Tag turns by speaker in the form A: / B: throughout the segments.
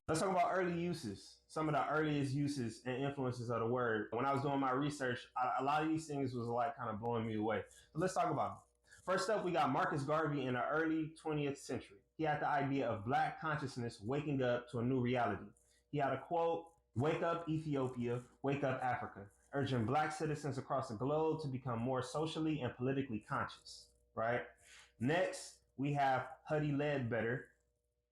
A: Let's talk about early uses. Some of the earliest uses and influences of the word. When I was doing my research, a lot of these things was like kind of blowing me away. So let's talk about them. First up, we got Marcus Garvey in the early 20th century. He had the idea of black consciousness waking up to a new reality. He had a quote, "Wake up, Ethiopia, wake up, Africa," urging black citizens across the globe to become more socially and politically conscious, right? Next, we have Huddy Leadbetter,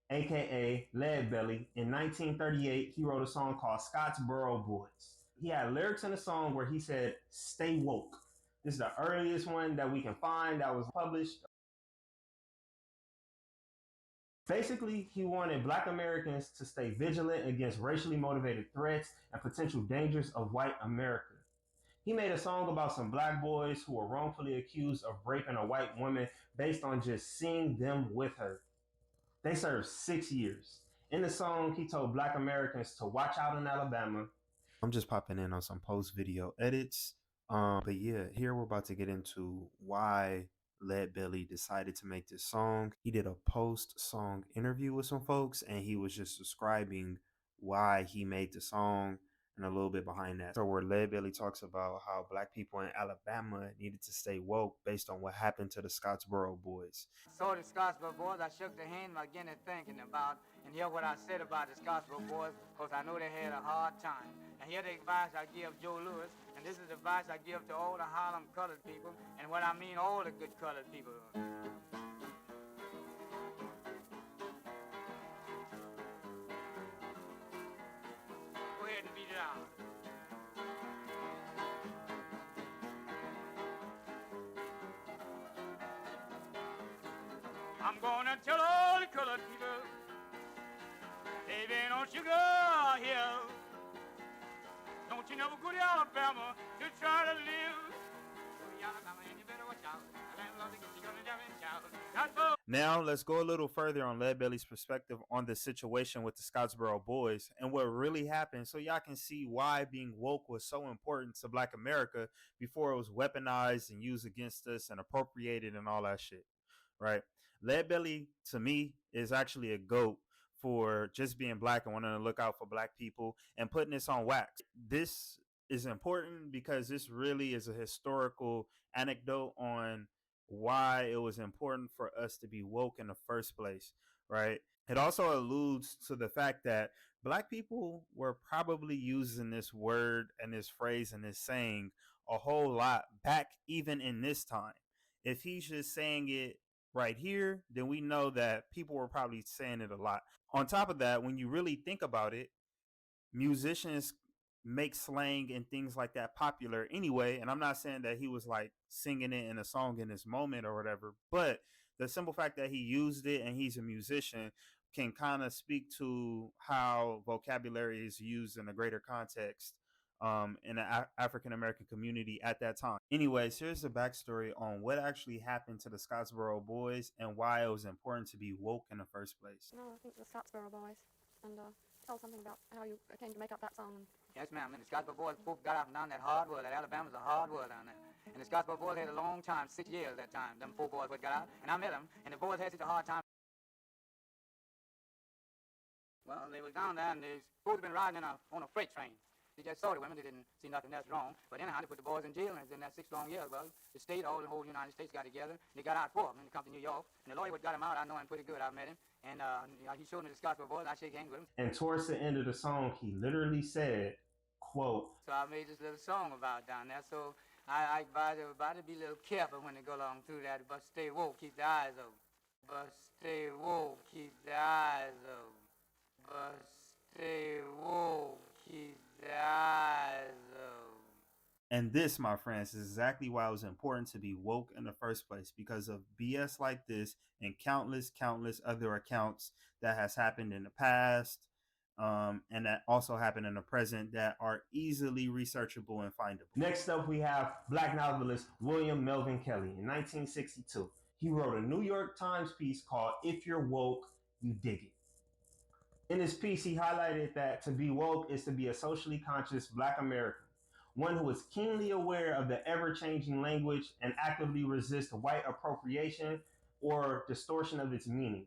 A: aka Leadbelly. In 1938, he wrote a song called Scottsboro Boys. He had lyrics in the song where he said, "Stay woke." This is the earliest one that we can find that was published. Basically, he wanted black Americans to stay vigilant against racially motivated threats and potential dangers of white America. He made a song about some black boys who were wrongfully accused of raping a white woman based on just seeing them with her. They served 6 years. In the song, he told black Americans to watch out in Alabama. I'm just popping in on some post video edits. But yeah, here we're about to get into why Leadbelly decided to make this song. He did a post song interview with some folks and he was just describing why he made the song and a little bit behind that. So where Leadbelly talks about how black people in Alabama needed to stay woke based on what happened to the Scottsboro Boys.
B: So the Scottsboro Boys, I shook their hand by getting thinking about and hear what I said about the Scottsboro Boys, because I know they had a hard time. And here the advice I give Joe Lewis, and this is the advice I give to all the Harlem colored people, and what I mean all the good colored people. Go ahead and beat it out. I'm gonna tell all the colored people, baby, don't you go here. Don't you never go to Alabama to try to live. Alabama, and you better watch out.
A: Now let's go a little further on Leadbelly's perspective on the situation with the Scottsboro Boys and what really happened, so y'all can see why being woke was so important to Black America before it was weaponized and used against us and appropriated and all that shit, right? Leadbelly, to me, is actually a GOAT for just being black and wanting to look out for black people and putting this on wax. This is important because this really is a historical anecdote on why it was important for us to be woke in the first place, right? It also alludes to the fact that black people were probably using this word and this phrase and this saying a whole lot back even in this time. If he's just saying it right here, then we know that people were probably saying it a lot. On top of that, when you really think about it, musicians make slang and things like that popular anyway. And I'm not saying that he was like singing it in a song in this moment or whatever, but the simple fact that he used it and he's a musician can kind of speak to how vocabulary is used in a greater context in the African American community at that time. Anyways, here's the backstory on what actually happened to the Scottsboro Boys and why it was important to be woke in the first place.
C: No, I think the Scottsboro Boys. And tell something about how you came to make up that song.
B: Yes, ma'am. And the Scottsboro Boys both got up and down that hardwood. That Alabama's a hardwood down there. And the Scottsboro Boys had a long time, 6 years that time. Them four boys what got out. And I met them. And the boys had such a hard time. Well, they was down there and they supposed to have been riding on a freight train. They just saw the women. They didn't see nothing else wrong. But anyhow, they put the boys in jail, and it's in that 6 long years. Well, the state, all the whole United States got together. They got out 4 of them, and they come to New York. And the lawyer what got him out, I know him pretty good. I met him. And he showed me the Scottsboro Boys. I shake hands with him.
A: And towards the end of the song, he literally said, quote,
B: "So I made this little song about down there. So I advise everybody to be a little careful when they go along through that. But stay woke, keep the eyes open. But stay woke, keep the eyes open. But stay woke, keep the eyes open."
A: And this, my friends, is exactly why it was important to be woke in the first place, because of BS like this and countless other accounts that has happened in the past and that also happened in the present that are easily researchable and findable. Next up, we have Black novelist William Melvin Kelly in 1962. He wrote a New York Times piece called "If You're Woke, You Dig It." In this piece, he highlighted that to be woke is to be a socially conscious Black American, one who is keenly aware of the ever-changing language and actively resists white appropriation or distortion of its meaning.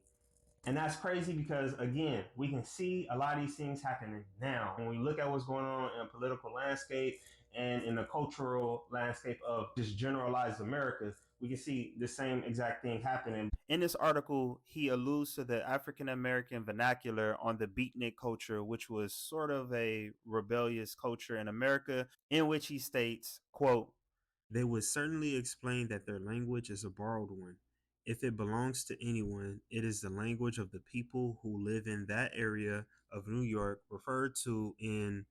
A: And that's crazy because, again, we can see a lot of these things happening now. When we look at what's going on in the political landscape and in the cultural landscape of just generalized America, we can see the same exact thing happening. In this article, he alludes to the African American vernacular on the beatnik culture, which was sort of a rebellious culture in America, in which he states, quote, they would certainly explain that their language is a borrowed one. If it belongs to anyone, it is the language of the people who live in that area of New York, referred to in,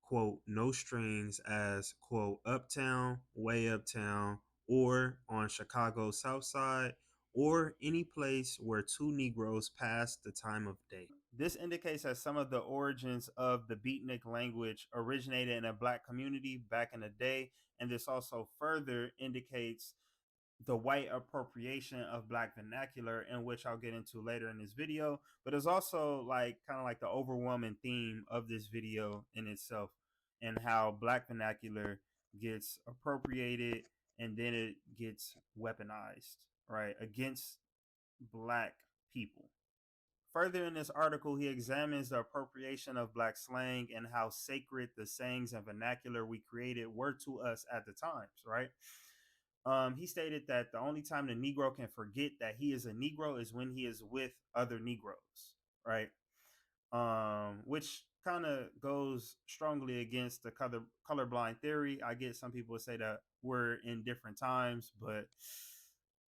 A: quote, no strings as, quote, uptown, way uptown, or on Chicago's South Side, or any place where two Negroes pass the time of day. This indicates that some of the origins of the beatnik language originated in a black community back in the day, and this also further indicates the white appropriation of black vernacular, in which I'll get into later in this video. But it's also like kind of like the overwhelming theme of this video in itself, and how black vernacular gets appropriated and then it gets weaponized, right, against black people. Further in this article, he examines the appropriation of black slang and how sacred the sayings and vernacular we created were to us at the times, right? He stated that the only time the Negro can forget that he is a Negro is when he is with other Negroes, right? Which kind of goes strongly against the colorblind theory. I get some people say that we're in different times, but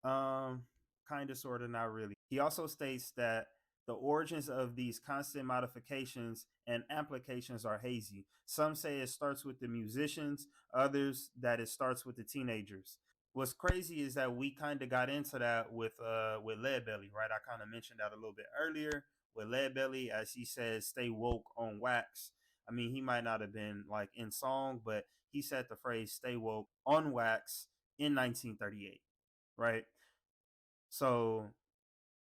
A: kind of, sort of, not really. He also states that the origins of these constant modifications and applications are hazy. Some say it starts with the musicians, others that it starts with the teenagers. What's crazy is that we kind of got into that with Leadbelly, right? I kind of mentioned that a little bit earlier with Leadbelly, as he says, "Stay woke on wax." I mean, he might not have been like in song, but he said the phrase "stay woke on wax" in 1938, right? So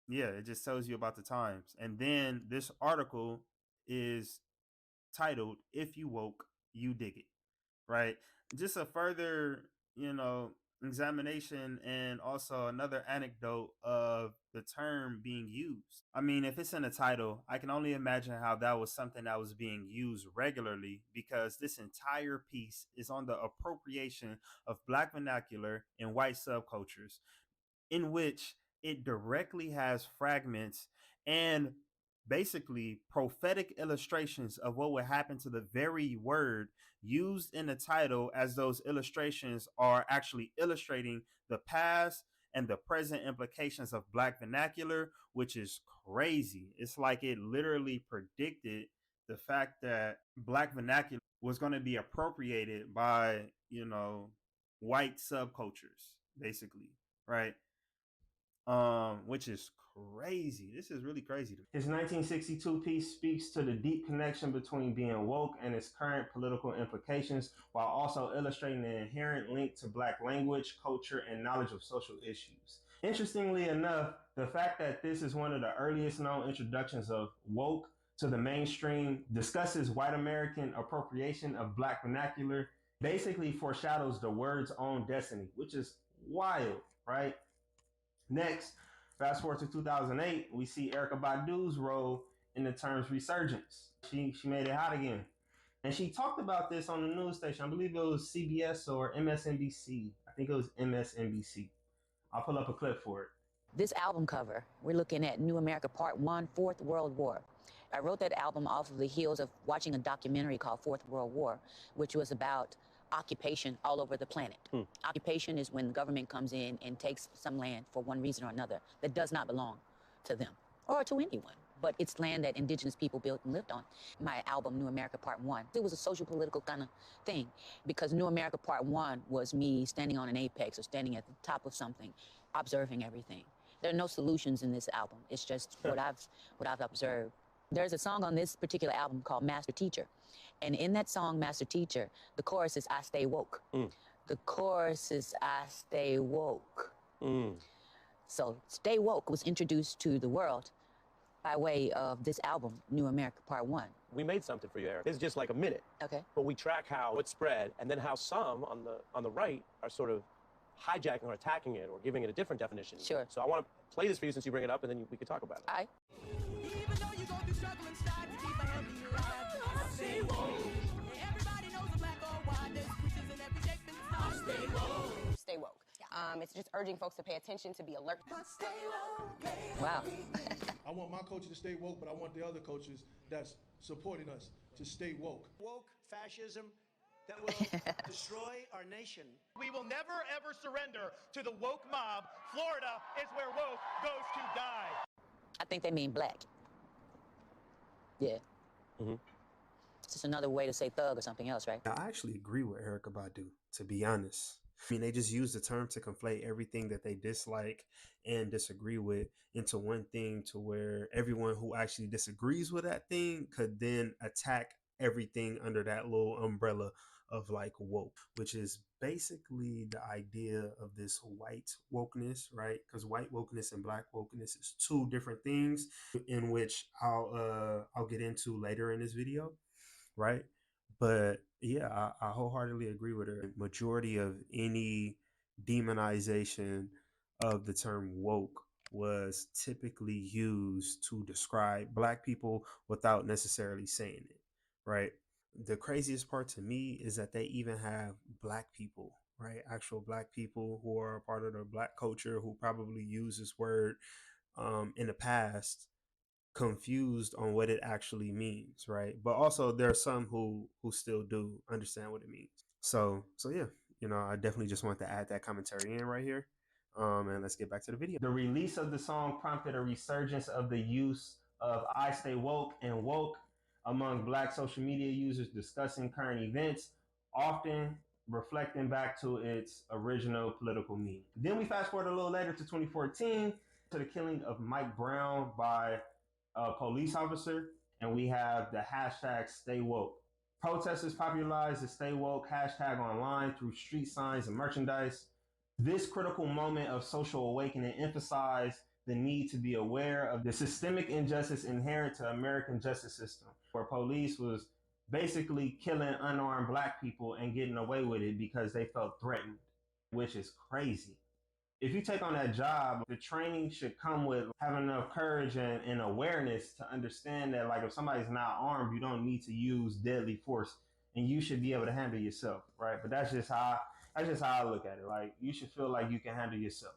A: yeah, it just tells you about the times. And then this article is titled "If You Woke, You Dig It," right? Just a further, examination and also another anecdote of the term being used. I mean, if it's in the title, I can only imagine how that was something that was being used regularly, because this entire piece is on the appropriation of black vernacular in white subcultures, in which it directly has fragments and basically prophetic illustrations of what would happen to the very word used in the title, as those illustrations are actually illustrating the past and the present implications of black vernacular, which is crazy. It's like it literally predicted the fact that black vernacular was going to be appropriated by, white subcultures, basically, right? Which is crazy. This is really crazy. His 1962 piece speaks to the deep connection between being woke and its current political implications, while also illustrating the inherent link to black language, culture, and knowledge of social issues. Interestingly enough, the fact that this is one of the earliest known introductions of woke to the mainstream discusses white American appropriation of black vernacular, basically foreshadows the word's own destiny, which is wild, right? Next, fast forward to 2008, we see Erykah Badu's role in the term's resurgence. She made it hot again. And she talked about this on the news station. I believe it was CBS or MSNBC. I think it was MSNBC. I'll pull up a clip for it.
D: This album cover, we're looking at New America Part 1, Fourth World War. I wrote that album off of the heels of watching a documentary called Fourth World War, which was about occupation all over the planet. Occupation is when the government comes in and takes some land for one reason or another that does not belong to them or to anyone, but it's land that indigenous people built and lived on. My album, New America Part 1, it was a social political kind of thing, because New America Part 1 was me standing on an apex or standing at the top of something, observing everything. There are no solutions in this album. It's just what I've observed. There's a song on this particular album called Master Teacher. And in that song, Master Teacher, the chorus is I Stay Woke. The chorus is I Stay Woke. So Stay Woke was introduced to the world by way of this album, New America Part 1.
E: We made something for you, Eric. It's just like a minute.
D: Okay.
E: But we track how it spread, and then how some on the right are sort of hijacking or attacking it or giving it a different definition.
D: Sure.
E: So I want to play this for you since you bring it up, and then we can talk about it.
D: All right.
F: Even though you go through struggle inside to keep a healthy life, stay woke. Everybody knows a black or white, there's creatures in every shape and size. Stay woke.
G: Stay woke. It's just urging folks to pay attention, to be alert.
F: Stay woke.
D: Wow.
H: I want my culture to stay woke, but I want the other cultures that's supporting us to stay woke.
I: Woke fascism that will destroy our nation.
J: We will never, ever surrender to the woke mob. Florida is where woke goes to die.
D: I think they mean black. Yeah.
E: Mm-hmm.
D: It's just another way to say thug or something else, right?
K: I actually agree with Erykah Badu, to be honest. I mean, they just use the term to conflate everything that they dislike and disagree with into one thing, to where everyone who actually disagrees with that thing could then attack everything under that little umbrella of like woke, which is basically the idea of this white wokeness, right? Because white wokeness and black wokeness is two different things, in which I'll get into later in this video, right? But yeah, I wholeheartedly agree with her. Majority of any demonization of the term woke was typically used to describe black people without necessarily saying it, right? The craziest part to me is that they even have black people, right? Actual black people who are a part of the black culture who probably use this word in the past, confused on what it actually means, right? But also there are some who still do understand what it means. So yeah, I definitely just want to add that commentary in right here. And let's get back to the video. The release of the song prompted a resurgence of the use of "I Stay Woke" and "woke" among black social media users discussing current events, often reflecting back to its original political meaning. Then we fast forward a little later to 2014, to the killing of Mike Brown by a police officer, and we have the hashtag Stay Woke. Protesters popularized the Stay Woke hashtag online through street signs and merchandise. This critical moment of social awakening emphasized the need to be aware of the systemic injustice inherent to American justice system, where police was basically killing unarmed black people and getting away with it because they felt threatened, which is crazy. If you take on that job, the training should come with having enough courage and awareness to understand that, like, if somebody's not armed, you don't need to use deadly force, and you should be able to handle yourself, right? But that's just how I look at it. Like, you should feel like you can handle yourself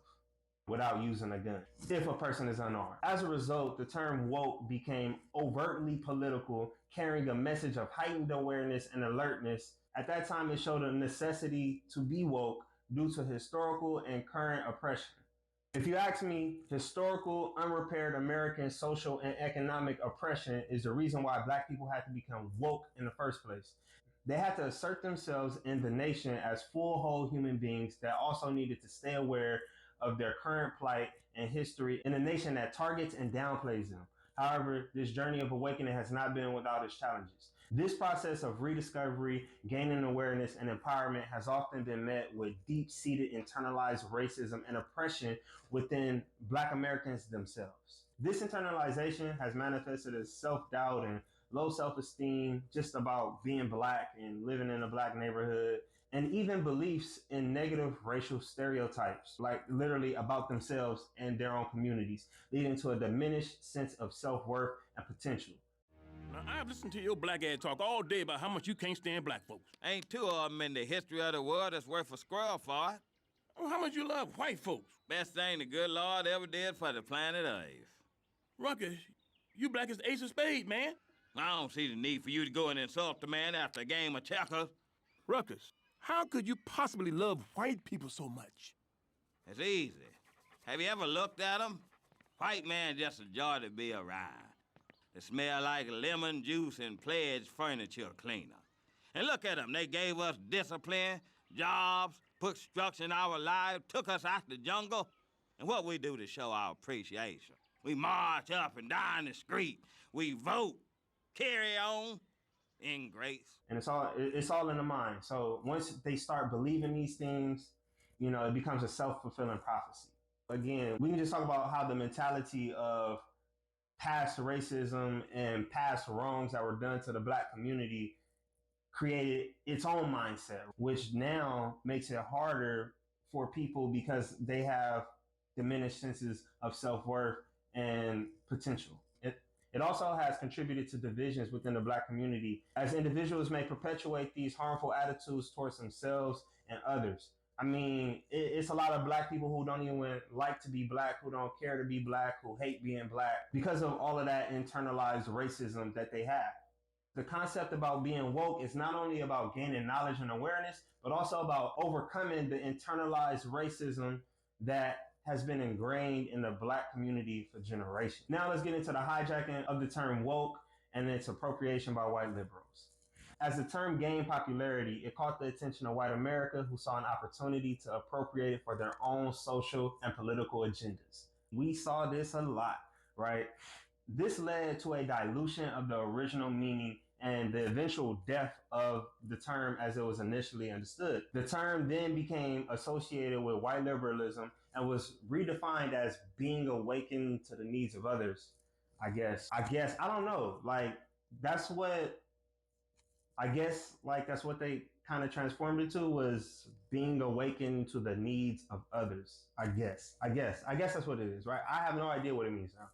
K: without using a gun if a person is unarmed. As a result, the term woke became overtly political, carrying a message of heightened awareness and alertness. At that time, it showed a necessity to be woke due to historical and current oppression. If you ask me, historical, unrepaired American social and economic oppression is the reason why black people had to become woke in the first place. They had to assert themselves in the nation as full, whole human beings that also needed to stay aware of their current plight and history in a nation that targets and downplays them. However, this journey of awakening has not been without its challenges. This process of rediscovery, gaining awareness, and empowerment has often been met with deep-seated internalized racism and oppression within Black Americans themselves. This internalization has manifested as self-doubt and low self-esteem just about being Black and living in a Black neighborhood, and even beliefs in negative racial stereotypes, like literally about themselves and their own communities, leading to a diminished sense of self-worth and potential.
L: Now, I've listened to your black ass talk all day about how much you can't stand black folks.
M: Ain't two of them in the history of the world that's worth a squirrel for it.
L: Oh, how much you love white folks?
M: Best thing the good Lord ever did for the planet Earth.
L: Ruckus, you black as ace of spades, man.
M: I don't see the need for you to go and insult the man after a game of checkers.
L: Ruckus, how could you possibly love white people so much?
M: It's easy. Have you ever looked at them? White man just a joy to be around. They smell like lemon juice and pledge furniture cleaner. And look at them. They gave us discipline, jobs, put structure in our lives, took us out the jungle. And what we do to show our appreciation? We march up and down the street. We vote. Carry on. Ingrates.
K: And it's all in the mind. So once they start believing these things, it becomes a self-fulfilling prophecy. Again, we can just talk about how the mentality of past racism and past wrongs that were done to the Black community created its own mindset, which now makes it harder for people because they have diminished senses of self-worth and potential. It also has contributed to divisions within the Black community, as individuals may perpetuate these harmful attitudes towards themselves and others. I mean, it's a lot of Black people who don't even like to be Black, who don't care to be Black, who hate being Black because of all of that internalized racism that they have. The concept about being woke is not only about gaining knowledge and awareness, but also about overcoming the internalized racism that has been ingrained in the Black community for generations. Now let's get into the hijacking of the term woke and its appropriation by white liberals. As the term gained popularity, it caught the attention of white America, who saw an opportunity to appropriate it for their own social and political agendas. We saw this a lot, right? This led to a dilution of the original meaning and the eventual death of the term as it was initially understood. The term then became associated with white liberalism and was redefined as being awakened to the needs of others. I guess, I don't know. Like, that's what they kind of transformed it to, was being awakened to the needs of others. I guess that's what it is, right? I have no idea what it means now.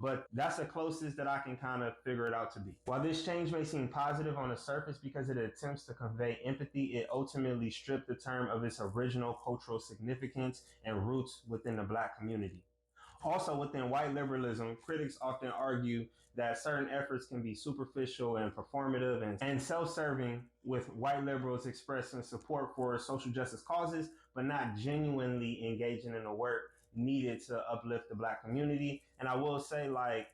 K: But that's the closest that I can kind of figure it out to be. While this change may seem positive on the surface because it attempts to convey empathy, it ultimately stripped the term of its original cultural significance and roots within the Black community. Also, within white liberalism, critics often argue that certain efforts can be superficial and performative and self-serving, with white liberals expressing support for social justice causes, but not genuinely engaging in the work needed to uplift the Black community. And I will say, like,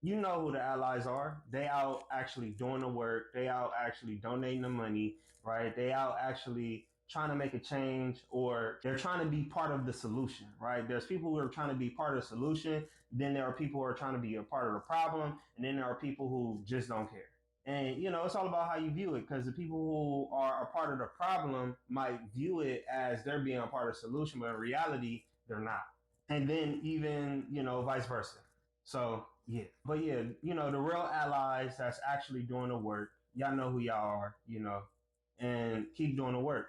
K: you know who the allies are. They out actually doing the work. They out actually donating the money, right? They out actually trying to make a change, or they're trying to be part of the solution, right? There's people who are trying to be part of the solution. Then there are people who are trying to be a part of the problem. And then there are people who just don't care. And, you know, it's all about how you view it, because the people who are a part of the problem might view it as they're being a part of the solution, but in reality, they're not. And then even, you know, vice versa. So, yeah. But yeah, you know, the real allies that's actually doing the work, y'all know who y'all are, you know, and keep doing the work.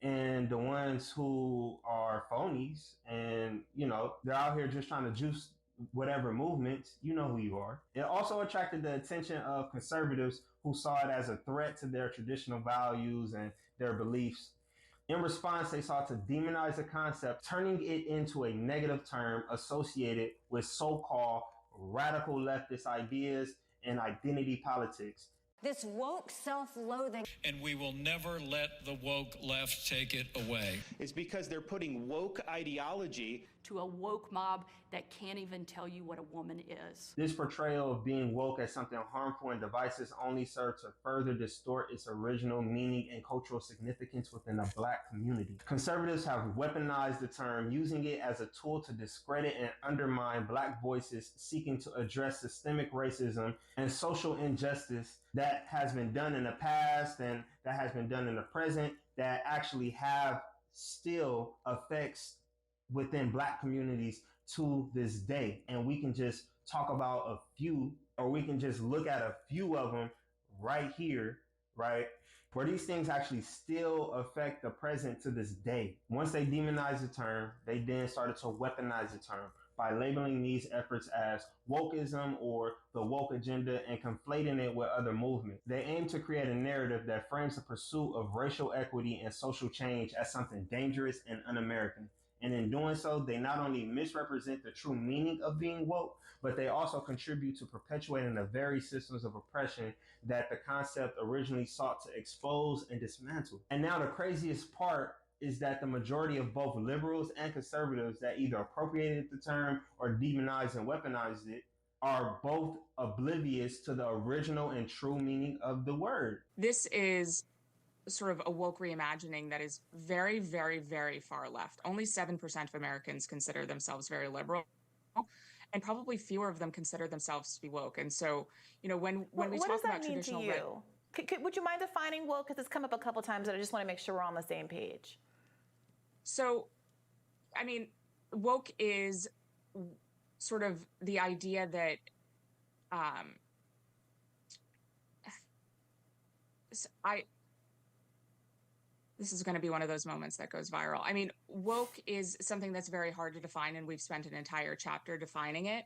K: And the ones who are phonies and, you know, they're out here just trying to juice whatever movements, you know who you are. It also attracted the attention of conservatives who saw it as a threat to their traditional values and their beliefs. In response, they sought to demonize the concept, turning it into a negative term associated with so-called radical leftist ideas and identity politics.
N: This woke self-loathing.
O: And we will never let the woke left take it away.
I: It's because they're putting woke ideology
P: to a woke mob that can't even tell you what a woman is.
K: This portrayal of being woke as something harmful and divisive only serves to further distort its original meaning and cultural significance within the Black community. Conservatives have weaponized the term, using it as a tool to discredit and undermine Black voices seeking to address systemic racism and social injustice that has been done in the past and that has been done in the present, that actually have still effects within Black communities to this day. And we can just talk about a few, or we can just look at a few of them right here, right? Where these things actually still affect the present to this day. Once they demonized the term, they then started to weaponize the term by labeling these efforts as wokeism or the woke agenda and conflating it with other movements. They aim to create a narrative that frames the pursuit of racial equity and social change as something dangerous and un-American. And in doing so, they not only misrepresent the true meaning of being woke, but they also contribute to perpetuating the very systems of oppression that the concept originally sought to expose and dismantle. And now the craziest part is that the majority of both liberals and conservatives that either appropriated the term or demonized and weaponized it are both oblivious to the original and true meaning of the word.
Q: This is sort of a woke reimagining that is very, very, very far left. Only 7% of Americans consider themselves very liberal, and probably fewer of them consider themselves to be woke. And so, you know, when we talk about traditional,
R: what does that mean to you? Would you mind defining woke? Because it's come up a couple times, and I just want to make sure we're on the same page.
Q: So, I mean, woke is sort of the idea that This is going to be one of those moments that goes viral. I mean, woke is something that's very hard to define, and we've spent an entire chapter defining it.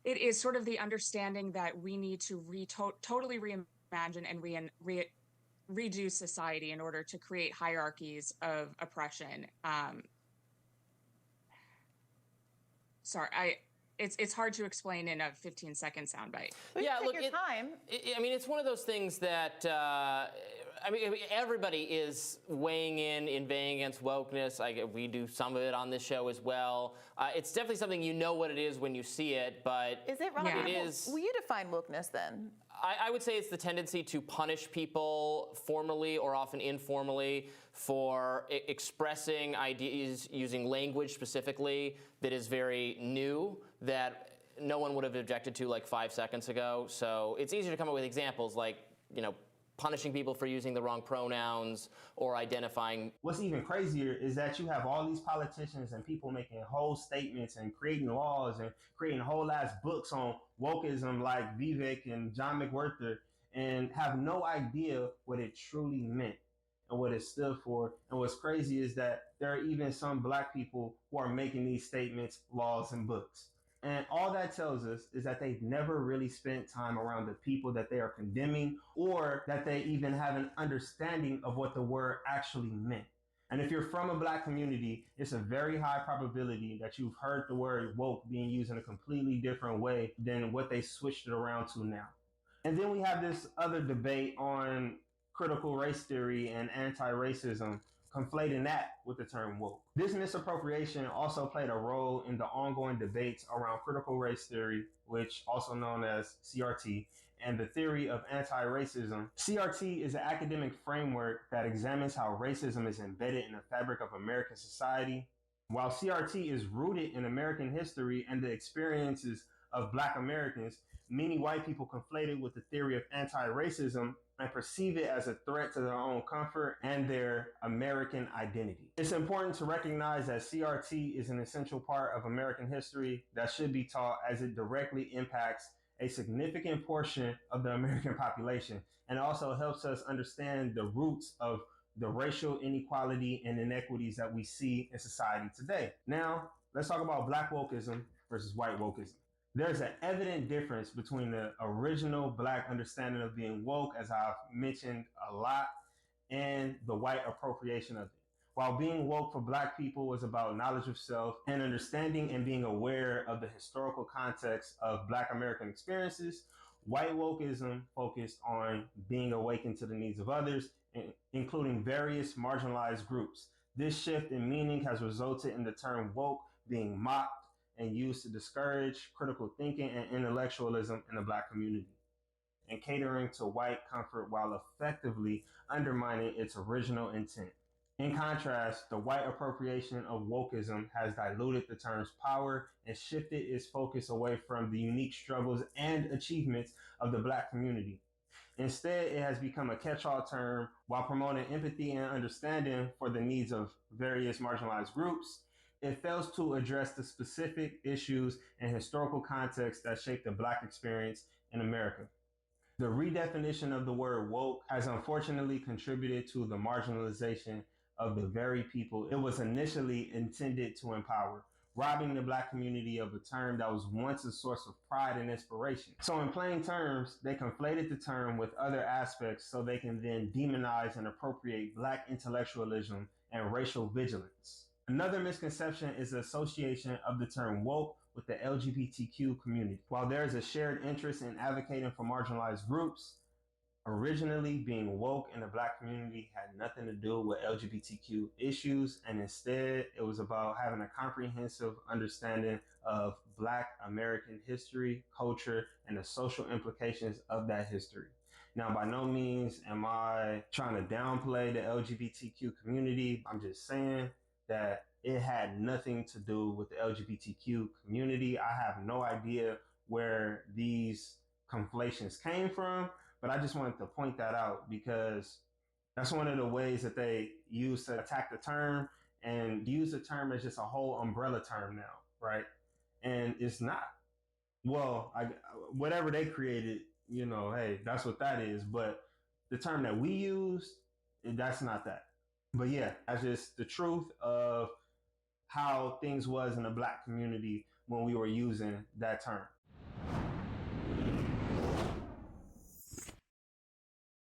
Q: It is sort of the understanding that we need to totally reimagine and redo society in order to create hierarchies of oppression. It's hard to explain in a 15-second soundbite.
R: Yeah, look, time.
S: I mean, it's one of those things that I mean, everybody is weighing in, inveighing against wokeness. We do some of it on this show as well. It's definitely something, you know what it is when you see it, but
R: is it wrong?
S: It is.
R: Will you define wokeness then?
S: I would say it's the tendency to punish people formally or often informally for expressing ideas using language specifically that is very new, that no one would have objected to like 5 seconds ago. So it's easier to come up with examples like, punishing people for using the wrong pronouns or identifying.
K: What's even crazier is that you have all these politicians and people making whole statements and creating laws and creating whole ass books on wokeism like Vivek and John McWhorter, and have no idea what it truly meant and what it stood for. And what's crazy is that there are even some black people who are making these statements, laws, and books. And all that tells us is that they've never really spent time around the people that they are condemning, or that they even have an understanding of what the word actually meant. And if you're from a black community, it's a very high probability that you've heard the word woke being used in a completely different way than what they switched it around to now. And then we have this other debate on critical race theory and anti-racism, conflating that with the term woke. This misappropriation also played a role in the ongoing debates around critical race theory, which also known as CRT, and the theory of anti-racism. CRT is an academic framework that examines how racism is embedded in the fabric of American society. While CRT is rooted in American history and the experiences of Black Americans, many white people conflate it with the theory of anti-racism and perceive it as a threat to their own comfort and their American identity. It's important to recognize that CRT is an essential part of American history that should be taught, as it directly impacts a significant portion of the American population, and also helps us understand the roots of the racial inequality and inequities that we see in society today. Now, let's talk about Black wokeism versus white wokeism. There's an evident difference between the original Black understanding of being woke, as I've mentioned a lot, and the white appropriation of it. While being woke for Black people was about knowledge of self and understanding and being aware of the historical context of Black American experiences, white wokeism focused on being awakened to the needs of others, including various marginalized groups. This shift in meaning has resulted in the term woke being mocked and used to discourage critical thinking and intellectualism in the Black community, and catering to white comfort while effectively undermining its original intent. In contrast, the white appropriation of wokeism has diluted the term's power and shifted its focus away from the unique struggles and achievements of the Black community. Instead, it has become a catch-all term while promoting empathy and understanding for the needs of various marginalized groups. It fails to address the specific issues and historical context that shape the Black experience in America. The redefinition of the word woke has unfortunately contributed to the marginalization of the very people it was initially intended to empower, robbing the Black community of a term that was once a source of pride and inspiration. So in plain terms, they conflated the term with other aspects so they can then demonize and appropriate Black intellectualism and racial vigilance. Another misconception is the association of the term woke with the LGBTQ community. While there is a shared interest in advocating for marginalized groups, originally being woke in the Black community had nothing to do with LGBTQ issues, and instead it was about having a comprehensive understanding of Black American history, culture, and the social implications of that history. Now, by no means am I trying to downplay the LGBTQ community. I'm just saying that it had nothing to do with the LGBTQ community. I have no idea where these conflations came from, but I just wanted to point that out because that's one of the ways that they use to attack the term and use the term as just a whole umbrella term now, right? And it's not. Well, whatever they created, hey, that's what that is. But the term that we use, that's not that.
A: But yeah, that's just the truth of how things was in the black community when we were using that term.